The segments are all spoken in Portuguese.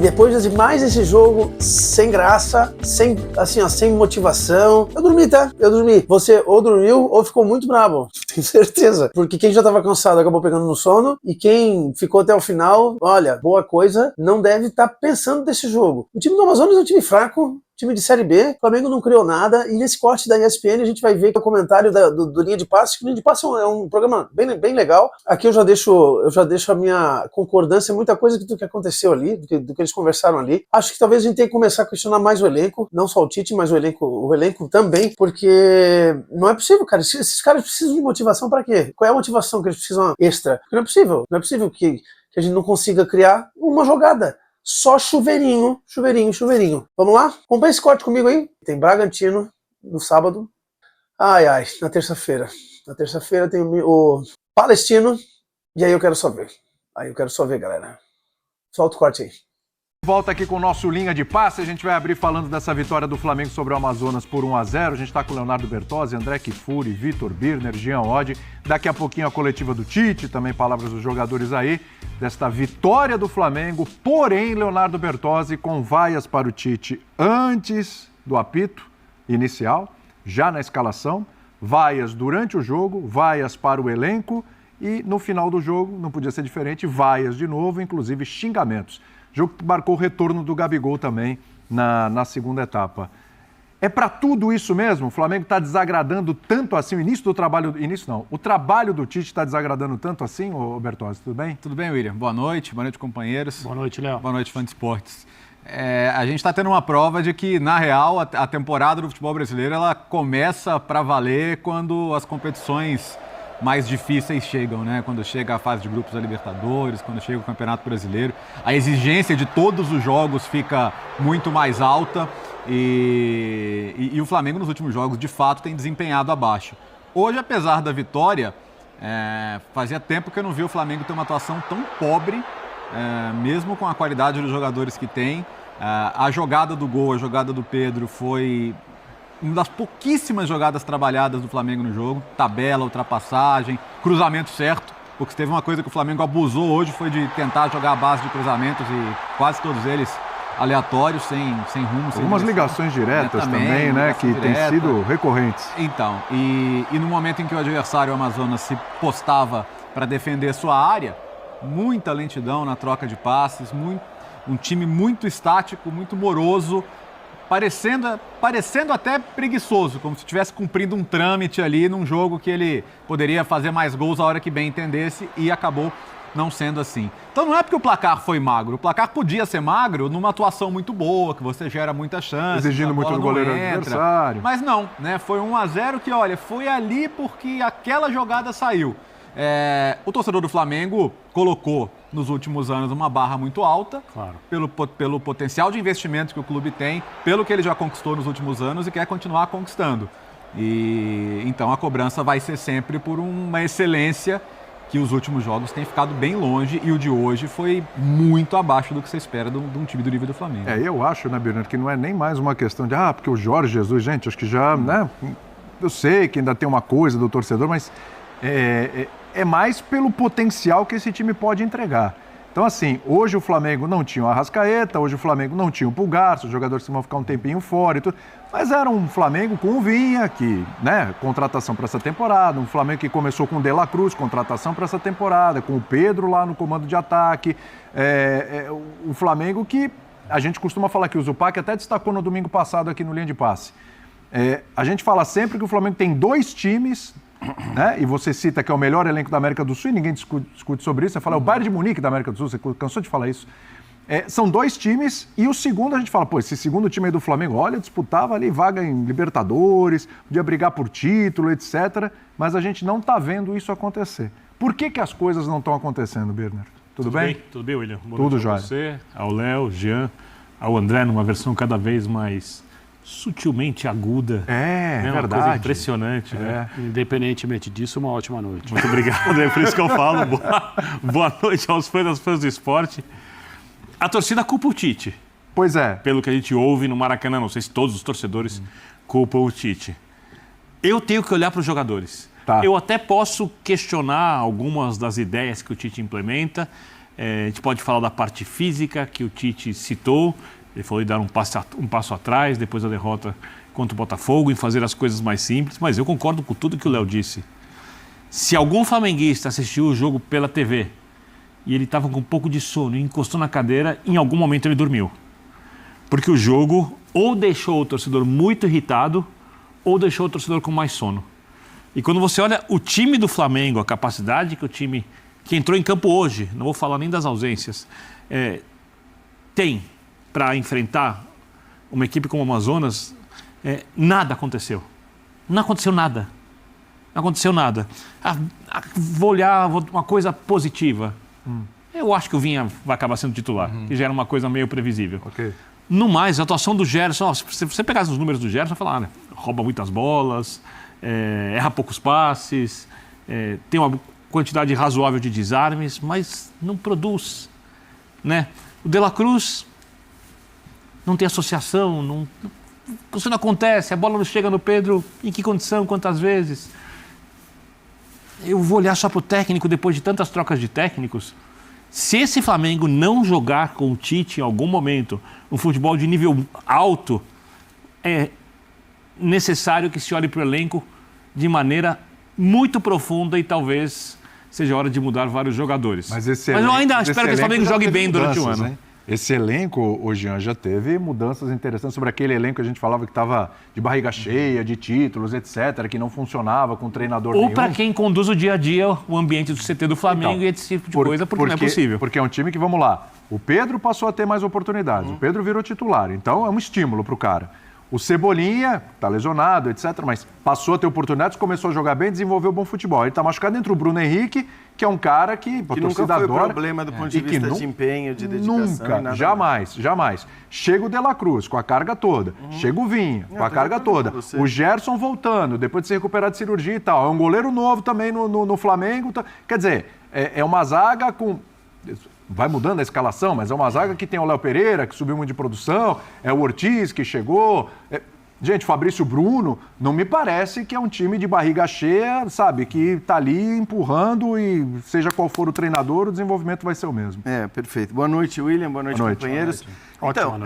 depois de mais esse jogo, sem graça, sem motivação, eu dormi, tá? Eu dormi. Você ou dormiu ou ficou muito bravo, tenho certeza. Porque quem já tava cansado acabou pegando no sono, e quem ficou até o final, olha, boa coisa, não deve estar pensando desse jogo. O time do Amazonas é um time fraco, time de Série B, o Flamengo não criou nada, e nesse corte da ESPN a gente vai ver que é o comentário do Linha de Passe, que o Linha de Passe é um programa bem legal. Aqui eu já deixo a minha concordância, muita coisa do que aconteceu ali, do que eles conversaram ali. Acho que talvez a gente tenha que começar a questionar mais o elenco, não só o Tite, mas o elenco também, porque não é possível, cara, esses caras precisam de motivação pra quê? Qual é a motivação que eles precisam extra? Porque não é possível que a gente não consiga criar uma jogada. Só chuveirinho. Vamos lá? Acompanha esse corte comigo aí. Tem Bragantino no sábado. Na terça-feira. Na terça-feira tem o Palestino. E aí eu quero só ver. Galera. Solta o corte aí. Volta aqui com o nosso Linha de Passe. A gente vai abrir falando dessa vitória do Flamengo sobre o Amazonas por 1-0. A gente está com o Leonardo Bertozzi, André Kifuri, Vitor Birner, Jean Oddi. Daqui a pouquinho a coletiva do Tite, também palavras dos jogadores aí, desta vitória do Flamengo. Porém, Leonardo Bertozzi com vaias para o Tite antes do apito inicial, já na escalação, vaias durante o jogo, vaias para o elenco e no final do jogo, não podia ser diferente, vaias de novo, inclusive xingamentos. Jogo que marcou o retorno do Gabigol também na segunda etapa. É para tudo isso mesmo? O Flamengo está desagradando tanto assim? O trabalho do Tite está desagradando tanto assim, ô Bertozzi, tudo bem? Tudo bem, William. Boa noite, companheiros. Boa noite, Léo. Boa noite, fã de esportes. A gente está tendo uma prova de que, na real, a temporada do futebol brasileiro ela começa para valer quando as competições mais difíceis chegam, né? Quando chega a fase de grupos da Libertadores, quando chega o Campeonato Brasileiro. A exigência de todos os jogos fica muito mais alta e o Flamengo nos últimos jogos, de fato, tem desempenhado abaixo. Hoje, apesar da vitória, fazia tempo que eu não vi o Flamengo ter uma atuação tão pobre, mesmo com a qualidade dos jogadores que tem. A jogada do gol, a jogada do Pedro foi uma das pouquíssimas jogadas trabalhadas do Flamengo no jogo. Tabela, ultrapassagem, cruzamento certo. Porque se teve uma coisa que o Flamengo abusou hoje foi de tentar jogar a base de cruzamentos e quase todos eles aleatórios, sem rumo. Algumas ligações diretas também, né? Que têm sido recorrentes. Então, e no momento em que o adversário, o Amazonas, se postava para defender sua área, muita lentidão na troca de passes, um time muito estático, muito moroso, parecendo até preguiçoso, como se estivesse cumprindo um trâmite ali num jogo que ele poderia fazer mais gols a hora que bem entendesse e acabou não sendo assim. Então não é porque o placar foi magro, o placar podia ser magro numa atuação muito boa, que você gera muita chance. Exigindo muito do goleiro adversário. Mas não, né? Foi 1-0 que, olha, foi ali porque aquela jogada saiu. O torcedor do Flamengo colocou nos últimos anos uma barra muito alta, claro, pelo potencial de investimento que o clube tem, pelo que ele já conquistou nos últimos anos e quer continuar conquistando. E então a cobrança vai ser sempre por uma excelência que os últimos jogos têm ficado bem longe e o de hoje foi muito abaixo do que você espera de um time do nível do Flamengo. Eu acho, né, Birner, que não é nem mais uma questão de porque o Jorge Jesus, gente, acho que já, né, eu sei que ainda tem uma coisa do torcedor, mas é mais pelo potencial que esse time pode entregar. Então, assim, hoje o Flamengo não tinha o Arrascaeta, hoje o Flamengo não tinha o Pulgar, os jogadores vão ficar um tempinho fora e tudo, mas era um Flamengo com o Vinha, que, né, contratação para essa temporada, um Flamengo que começou com o De La Cruz, contratação para essa temporada, com o Pedro lá no comando de ataque, o Flamengo que a gente costuma falar que o Zupac até destacou no domingo passado aqui no Linha de Passe. A gente fala sempre que o Flamengo tem dois times, né? E você cita que é o melhor elenco da América do Sul e ninguém discute sobre isso. Você fala, é o Bayern de Munique da América do Sul, você cansou de falar isso. São dois times e o segundo a gente fala, esse segundo time aí do Flamengo, olha, disputava ali vaga em Libertadores, podia brigar por título, etc. Mas a gente não está vendo isso acontecer. Por que as coisas não estão acontecendo, Birner? Tudo bem? Tudo bem, William. Boa Tudo jóia. Você, ao Léo, Jean, ao André, numa versão cada vez mais sutilmente aguda. Verdade. Uma coisa impressionante, né? Independentemente disso, uma ótima noite. Muito obrigado, é por isso que eu falo. Boa noite aos fãs do esporte. A torcida culpa o Tite. Pois é. Pelo que a gente ouve no Maracanã, não sei se todos os torcedores culpam o Tite. Eu tenho que olhar para os jogadores. Tá. Eu até posso questionar algumas das ideias que o Tite implementa, A gente pode falar da parte física, que o Tite citou. Ele falou de dar um passo atrás, depois da derrota contra o Botafogo, em fazer as coisas mais simples. Mas eu concordo com tudo que o Léo disse. Se algum flamenguista assistiu o jogo pela TV e ele estava com um pouco de sono e encostou na cadeira, em algum momento ele dormiu. Porque o jogo ou deixou o torcedor muito irritado ou deixou o torcedor com mais sono. E quando você olha o time do Flamengo, a capacidade que o time que entrou em campo hoje, não vou falar nem das ausências, tem para enfrentar uma equipe como o Amazonas, nada aconteceu. Não aconteceu nada. Não aconteceu nada. Vou olhar uma coisa positiva. Eu acho que o Vinha vai acabar sendo titular, que já era uma coisa meio previsível. Ok. No mais, a atuação do Gerson, se você pegasse os números do Gerson, falar, né, rouba muitas bolas, erra poucos passes, tem uma quantidade razoável de desarmes, mas não produz, né? O De La Cruz não tem associação, isso não acontece, a bola não chega no Pedro, em que condição, quantas vezes? Eu vou olhar só para o técnico depois de tantas trocas de técnicos. Se esse Flamengo não jogar com o Tite em algum momento um futebol de nível alto, é necessário que se olhe para o elenco de maneira muito profunda e talvez seja hora de mudar vários jogadores. Mas eu ainda espero que o Flamengo jogue bem durante o ano. Hein? Esse elenco, o Jean, já teve mudanças interessantes sobre aquele elenco que a gente falava que estava de barriga cheia, de títulos, etc., que não funcionava com treinador nenhum. Ou para quem conduz o dia a dia, o ambiente do CT do Flamengo e esse tipo de coisa, porque não é possível. Porque é um time que, vamos lá, o Pedro passou a ter mais oportunidades, o Pedro virou titular, então é um estímulo para o cara. O Cebolinha está lesionado, etc., mas passou a ter oportunidades, começou a jogar bem, desenvolveu bom futebol. Ele está machucado entre o Bruno Henrique, que é um cara que nunca foi problema do ponto de vista de empenho, de dedicação. Nunca, jamais. Chega o De La Cruz com a carga toda, chega o Vinha com a carga toda, o Gerson voltando, depois de se recuperar de cirurgia e tal. É um goleiro novo também no Flamengo. Quer dizer, é uma zaga com... Vai mudando a escalação, mas é uma zaga que tem o Léo Pereira, que subiu muito de produção, é o Ortiz, que chegou. Gente, Fabrício Bruno, não me parece que é um time de barriga cheia, sabe, que tá ali empurrando e seja qual for o treinador, o desenvolvimento vai ser o mesmo. Perfeito. Boa noite, William. Boa noite, companheiros. Boa noite. Então,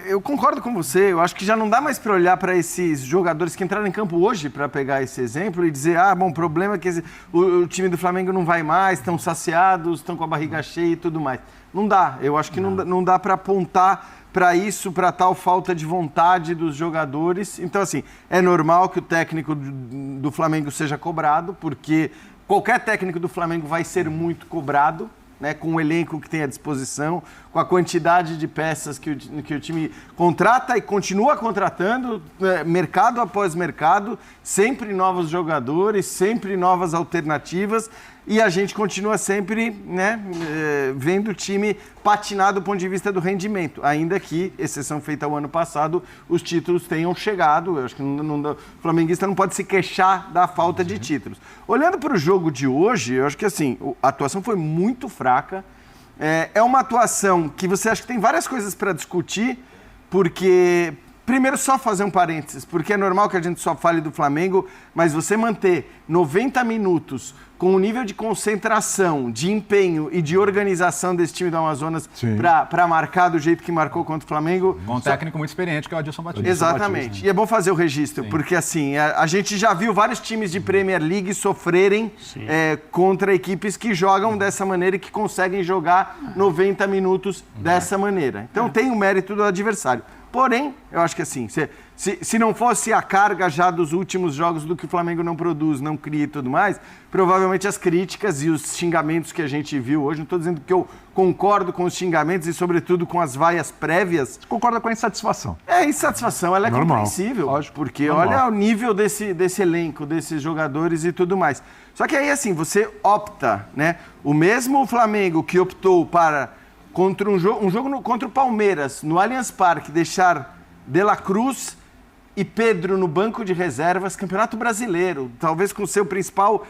eu concordo com você. Eu acho que já não dá mais para olhar para esses jogadores que entraram em campo hoje, para pegar esse exemplo e dizer, o problema é que o time do Flamengo não vai mais, estão saciados, estão com a barriga cheia e tudo mais. Não dá. Eu acho que não dá para apontar para isso, para tal falta de vontade dos jogadores. Então, assim, é normal que o técnico do Flamengo seja cobrado, porque qualquer técnico do Flamengo vai ser muito cobrado, né, com o elenco que tem à disposição, com a quantidade de peças que o time contrata e continua contratando, mercado após mercado, sempre novos jogadores, sempre novas alternativas, e a gente continua sempre, né, vendo o time patinar do ponto de vista do rendimento, ainda que, exceção feita ao ano passado, os títulos tenham chegado. Eu acho que o flamenguista não pode se queixar da falta de títulos. Olhando para o jogo de hoje, eu acho que assim, a atuação foi muito fraca. É uma atuação que você acha que tem várias coisas para discutir, porque... Primeiro, só fazer um parênteses, porque é normal que a gente só fale do Flamengo, mas você manter 90 minutos com o nível de concentração, de empenho e de organização desse time do Amazonas para marcar do jeito que marcou contra o Flamengo... Um técnico muito experiente, que é o Adilson Batista. Exatamente. E é bom fazer o registro, porque assim, a gente já viu vários times de Premier League sofrerem contra equipes que jogam dessa maneira e que conseguem jogar 90 minutos dessa maneira. Então tem o mérito do adversário. Porém, eu acho que assim, se não fosse a carga já dos últimos jogos do que o Flamengo não produz, não cria e tudo mais, provavelmente as críticas e os xingamentos que a gente viu hoje, não estou dizendo que eu concordo com os xingamentos e sobretudo com as vaias prévias. Você concorda com a insatisfação? A insatisfação, ela é compreensível, lógico, porque olha o nível desse elenco, desses jogadores e tudo mais. Só que aí assim, você opta, né? O mesmo Flamengo que optou para... Contra um jogo contra o Palmeiras, no Allianz Parque, deixar De La Cruz e Pedro no banco de reservas, Campeonato Brasileiro, talvez com o seu principal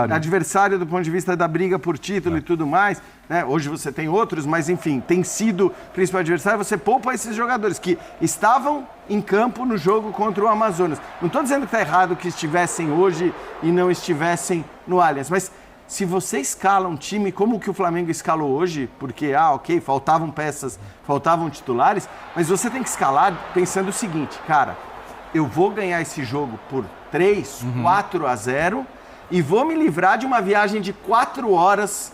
adversário do ponto de vista da briga por título e tudo mais, né? Hoje você tem outros, mas enfim, tem sido o principal adversário, você poupa esses jogadores que estavam em campo no jogo contra o Amazonas. Não estou dizendo que está errado que estivessem hoje e não estivessem no Allianz, mas Se você escala um time como o que o Flamengo escalou hoje, porque, ok, faltavam peças, faltavam titulares, mas você tem que escalar pensando o seguinte, cara, eu vou ganhar esse jogo por 3, 4-0 e vou me livrar de uma viagem de 4 horas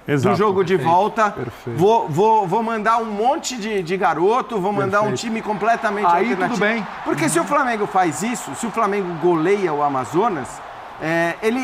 do jogo de volta. Perfeito. Vou mandar um monte de garoto, vou mandar um time completamente Aí alternativo. tudo bem. Porque se o Flamengo faz isso, se o Flamengo goleia o Amazonas,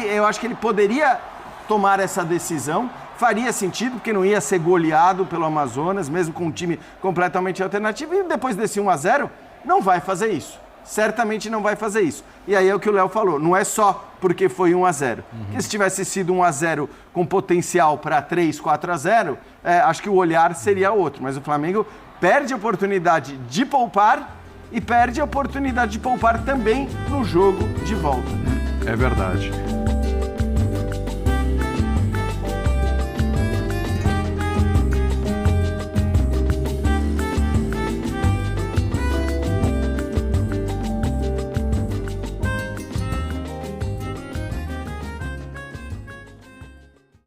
eu acho que ele poderia tomar essa decisão, faria sentido, porque não ia ser goleado pelo Amazonas, mesmo com um time completamente alternativo, e depois desse 1-0, não vai fazer isso. Certamente não vai fazer isso. E aí é o que o Léo falou, não é só porque foi 1-0. Porque se tivesse sido 1-0 com potencial para 3, 4-0, acho que o olhar seria outro. Mas o Flamengo perde a oportunidade de poupar e perde a oportunidade de poupar também no jogo de volta. É verdade.